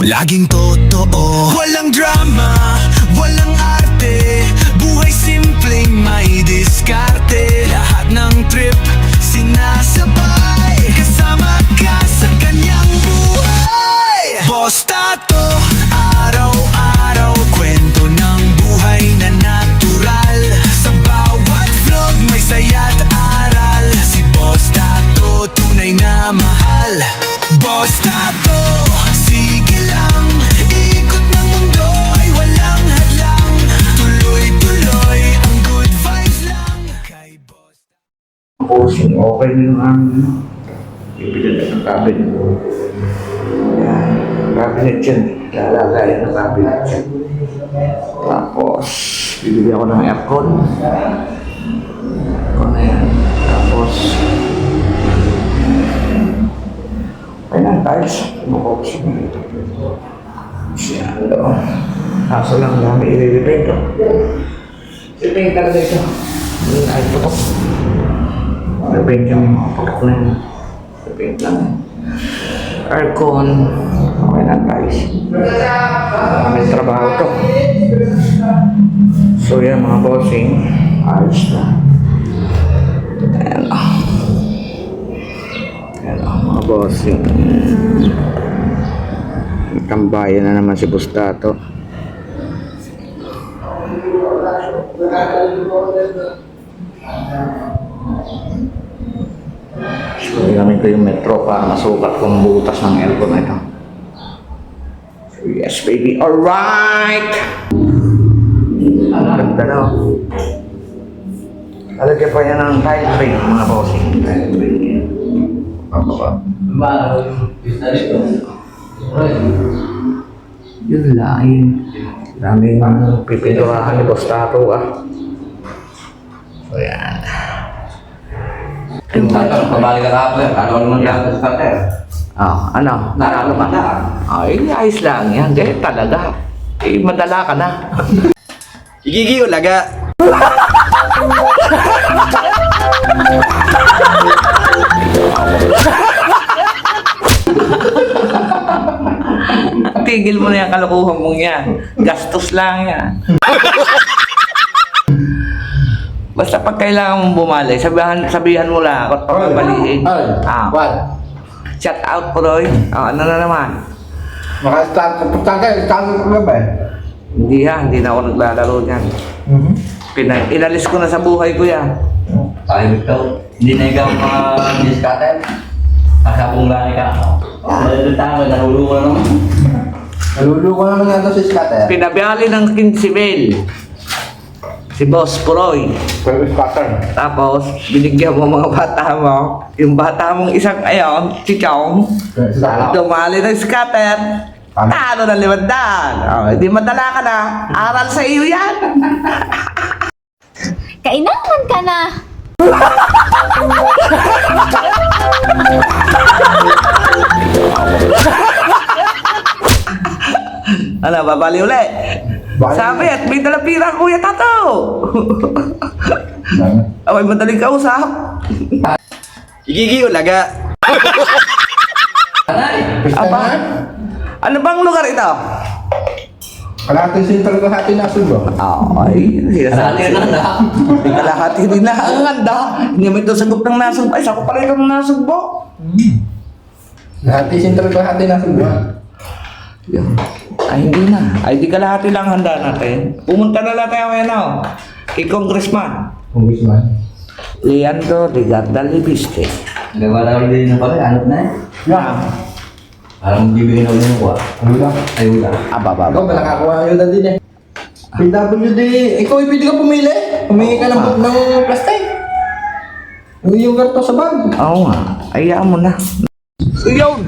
laging totoo. Walang drama, walang arte, buhay simpleng may diskarte. Lahat ng trip sinasabay, kasama ka sa kanyang buhay. Boss Tato, araw-araw kwento ng buhay na natural. Sa bawat vlog may saya't aral. Si Boss Tato, tunay na mahal. Boss Tato, sige lang, ikot ng mundo ay walang hadlang. Tuloy-tuloy ang good vibes lang kay Boss Tato. Posing okay na yung bibili na ng cabinet. Yan, cabinet yan. Lalagayan ng cabinet yan. Tapos, bibili ako ng aircon. Aircon na yan. Tapos, okay na, tiles. Bukos. Siya, ano. Kaso lang, dami i-repaint ko. I-repaint talaga ito. Ay, putok. Repaint yung mga putok na yun. Repaint lang. Aircon. Okay na, tiles. Maraming trabaho to. So yan mga bossing. Ayos na. Ayan o. Ayan o mga bossing. Tambayan na naman si Boss Tato. So gamit ko yung metro para masukat kung butas ng aircon na ito. So yes baby, alright! Ang ganda na. Alagyan pa yan ng tile frame mga bossing. Tile frame yan. Pababa. Yun lang yun. Dami yung pipinturahan ni Boss Tato So yan. Pabalik ka po yan. Ano naman lang sa starter? Ano? Nanalo ka? Ayos lang yan. Ganyan talaga. Madala ka na. Igigi ulaga. Tigil mo na yung kalokohan mong yan. Gastos lang yan. Basta pag kailangan mong bumali, sabihan mo lang ako at pagpapaliin. What? Shout out po, Roy. Ano na naman? Start ka ba eh? Hindi na ako naglalaro dyan. Inalis ko na sa buhay ko yan. Tahimik daw. Hindi na ikaw diskater. Kasapong lani ka. Nalulutang, nahuluko na naman. Naluluko naman nga ito si scatter. Pinabiyali ng 15 mil. Si Boss Puroy. Pwede scatter. Tapos, binigyan mo mga bata mo. Yung bata mong isang ayon, si Chong. Dumali ng scatter. Ano na 500? Hindi madala ka na. Aral sa iyo yan. Kainaman ka na. Ano, babali uli? Sabi at may dalang pira Kuya Tato. Away madaling kausap. Igigi ulaga. Apa? Ano bang lugar ito? Kalahati sentral kalahati na subo. Ay, sinasabi sila. Kalahati din na ang handa. Hindi mo ito sagot ng nasugbo. Ay, sako pala ito ng nasugbo. Kalahati sentral kalahati na subo. Ay, hindi na. Ay, di kalahati lang handa natin. Pumunta na lang tayo ngayon ako. Kay Congressman. Congressman. Leandro Rigarda Libiste. Nagwala ko din na pala. Anot na eh. Parang bibigyan ako ng kuha. Ano lang? Ay, wala. Aba. Ikaw ba nakakuha yun na din eh? PWD, ikaw pwede ka pumili. Humingi ka ng plastic. Yung karto sa bag. Oo nga. Ayaan mo na. Yun!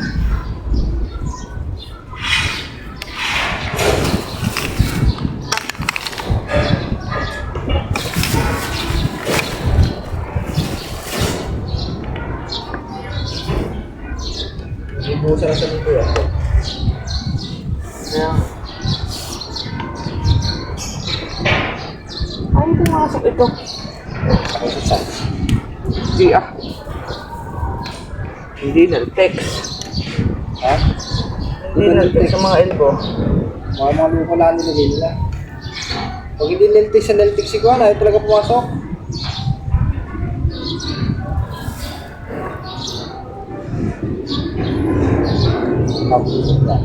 Ibusa na sa dito yan. Ay, pumasok ito. Hindi ah. Hindi na text. Ha? Linaltik sa mga elbow. Mga maluko lang nilagay nila. Pag hindi niltik sa niltik si Kuan, ayaw talaga pumasok. Kapusok na.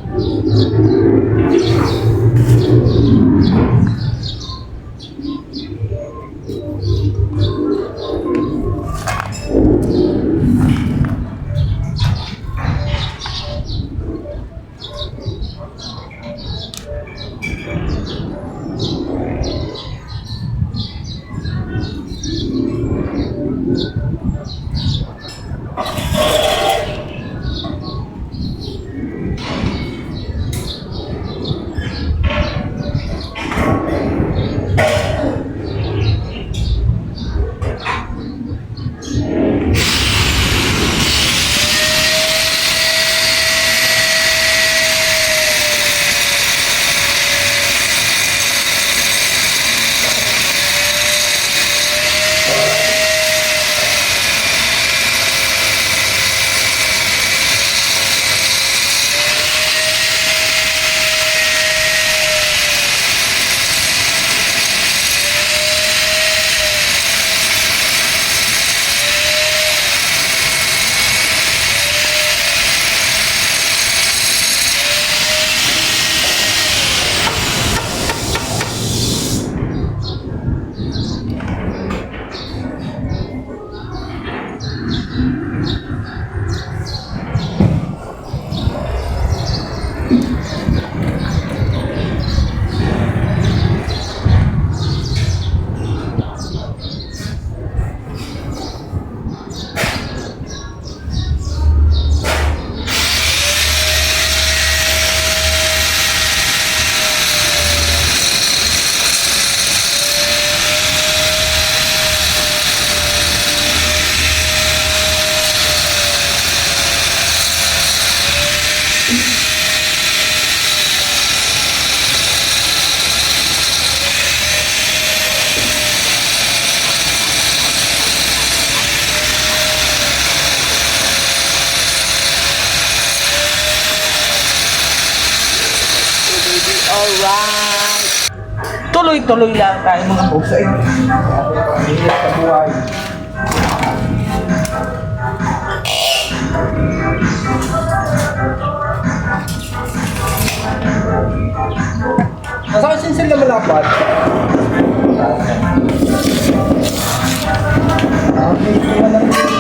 Alright! Tuloy-tuloy lang tayo mga boss. Ay, Hirap sa buhay. Nasa kasi sila malapad. Okay, wala lang.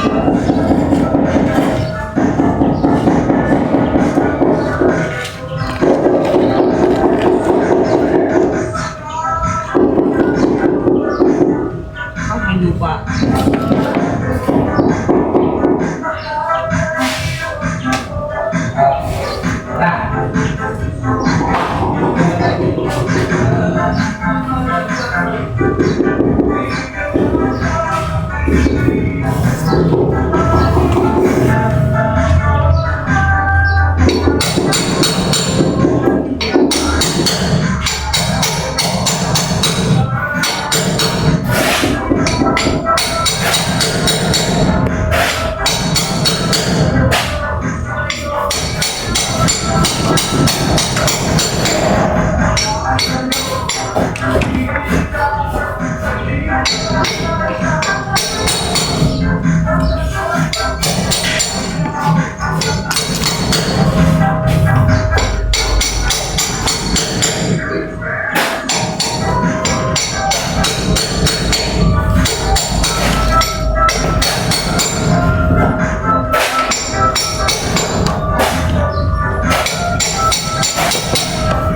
may lupa.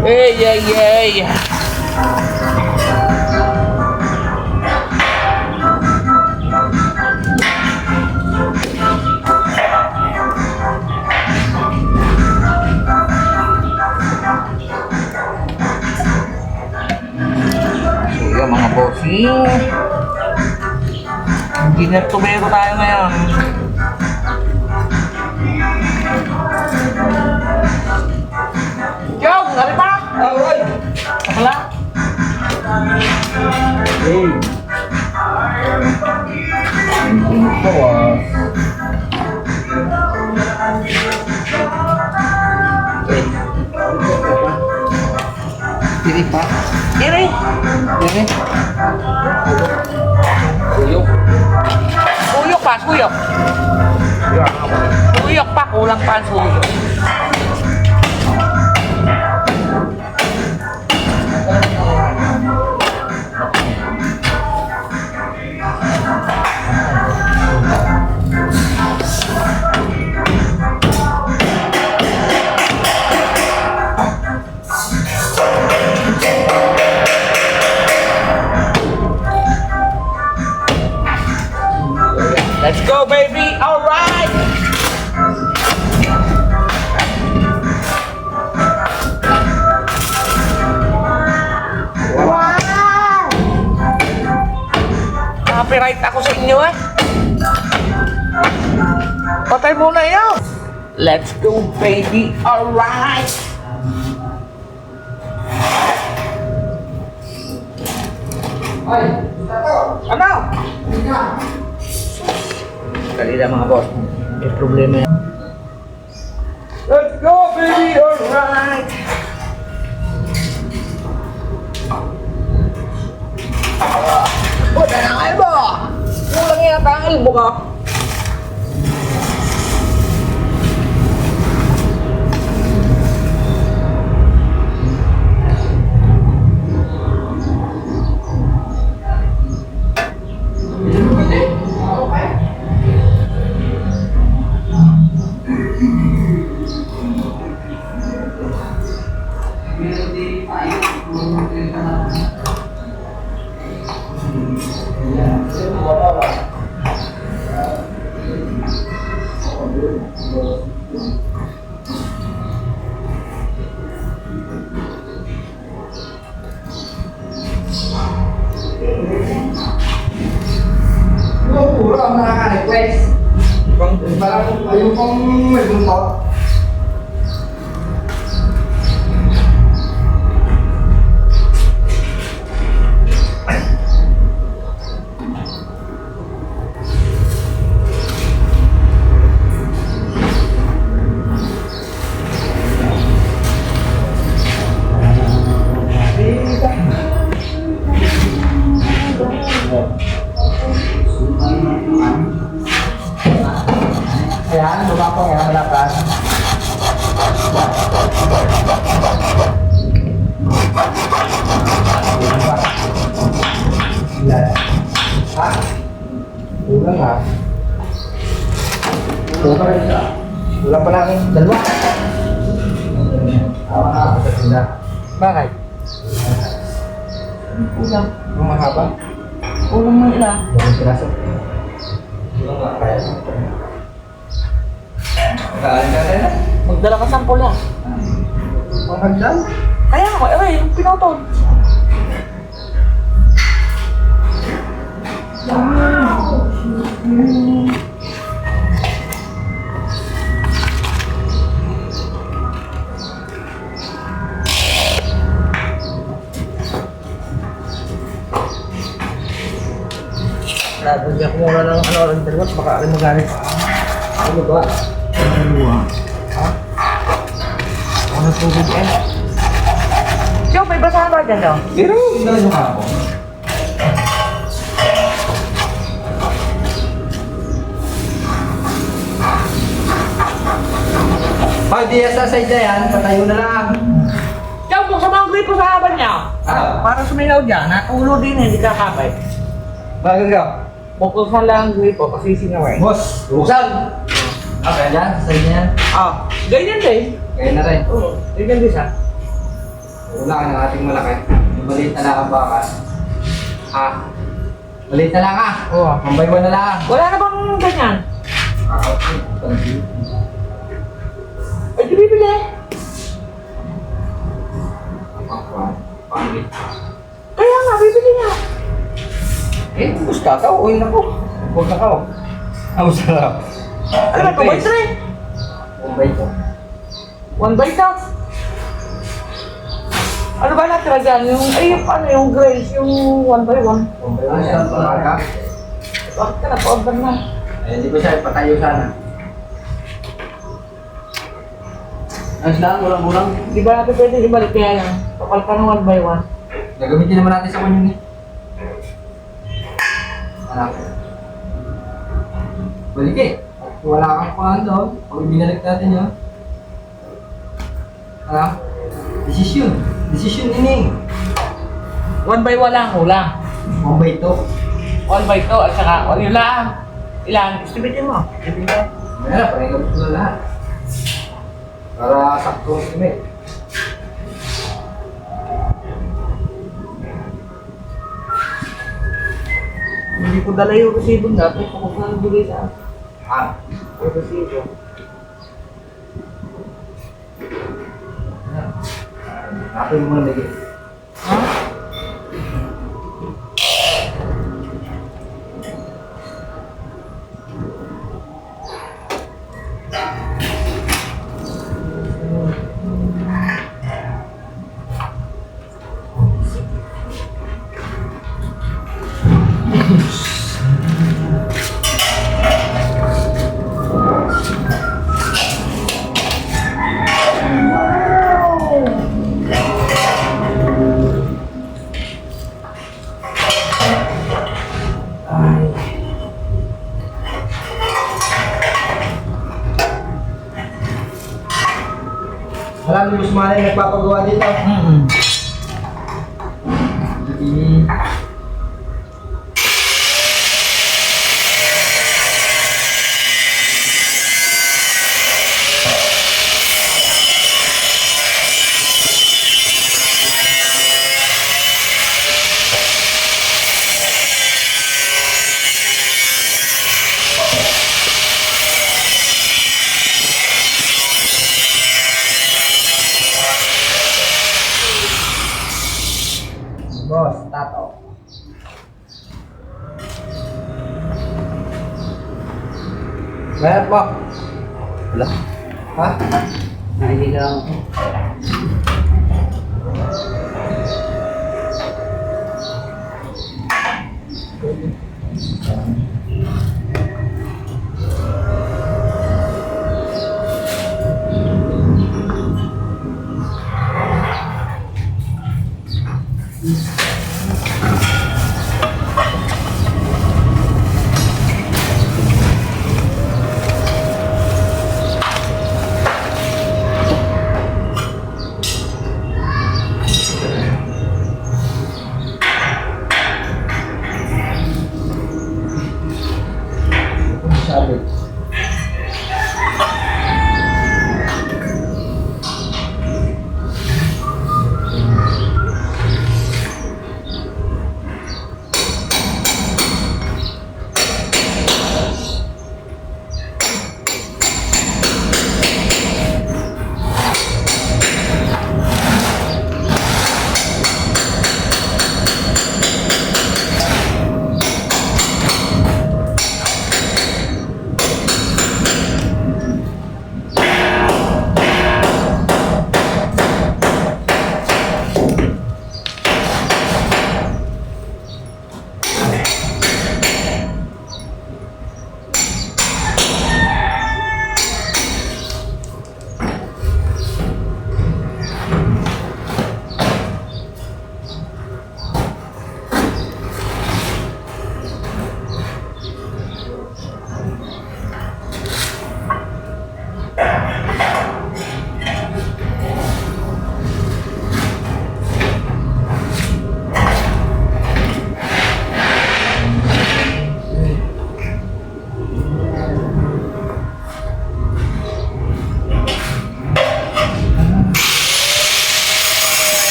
Hey, hey, hey. So yun mga bossing, engineer tubero tayo ngayon. Yo, nari pa? Alright. Wala. Hey. Ito Okay. Yan eh. Uyok. Suyok pa, suyok. Suyok pa, kulang pa ang suyok. Let's go, baby! All right! Wow! Copyright ako sa inyo eh. Patay muna yun. Let's go, baby! All right! Ay, Ano? kanila mga boss. May problema yan. Let's go, baby! All right! Puta na kayo ba? Kulang yata ang elbow ko. Puro ang nakaka-request. Parang ayun pang may buntot. Ayan, bumapang yan, malakas. Ilan? Ha? Kulang ha? Kulang isa. Kulang pa namin. Dalawa. Tama na, sa tinda. Bakit? Kulang. Ang mahaba. Kulang mo ilan? Dalawang piraso. Kulang nga, kaya. Kaalit ka rin na? Magdala ka sampol lang. Ang hagdan? Kaya ako, yung pinotol. Nabigyan ko muna ng rin dalawa, baka rin magalit. Ano ba? Dalawa. Ha? Ano tubig eh? Joe, may basahan ba dyan, Joe? Pero, hindi na yung ako. Pag di sa side na yan, patayo na lang. Joe, buksan mo ang gripo sa haban niya. Para sumilaw dyan, natulo din, hindi kakapay. Bakit ka? Buksan lang ang gripo kasi sinaway. Boss, buksan! Okay, dyan, sa side na yan. Ah, ganyan din. Kaya na rin. Oo, ganyan din siya. Wala ka ng ating malaki. Yung maliit na lang ang baka. Ha? Maliit na lang ah. Oo. Mambay mo na lang. Wala na bang ganyan? Ay, di bibili. Kaya nga, bibili nga. Eh, gusto ka? Uy, naku. Huwag na ka. Ang sarap. Ano ba, 2 by 3? Mambay ko. 1 by 2? Ano ba natira dyan? Yung grace, yung 1 by 1. Mambay ko siya. Palaga. Bakit ka na-order na? Eh, di ba siya patayo sana? Ayos lang, walang-walang. Di ba natin pwede ibalik kaya lang? Kapal ka ng 1 by 1. Gagamitin naman natin sa kanya ni. Anak. Balik eh. Wala kang kuhaan doon. Pag binalik natin yun. Anak. Desisyon. Desisyon ini. 1 by 1 lang, kulang. Mabay to. 1 by 2 at saka, yun lang. Ilan? Estimatein mo. Estimatein mo. Mayroon, pareho ko na lahat. Para sakto estimate. Hindi ko dala yung resibo dapat. Kung saan bigay sa akin. Ah. Yung resibo. Ako yung mga lagi. Ha? Alam ni Guzman yung nagpapagawa dito. Hindi. Boss, tato. Meron po. Wala. Ha? Hindi lang.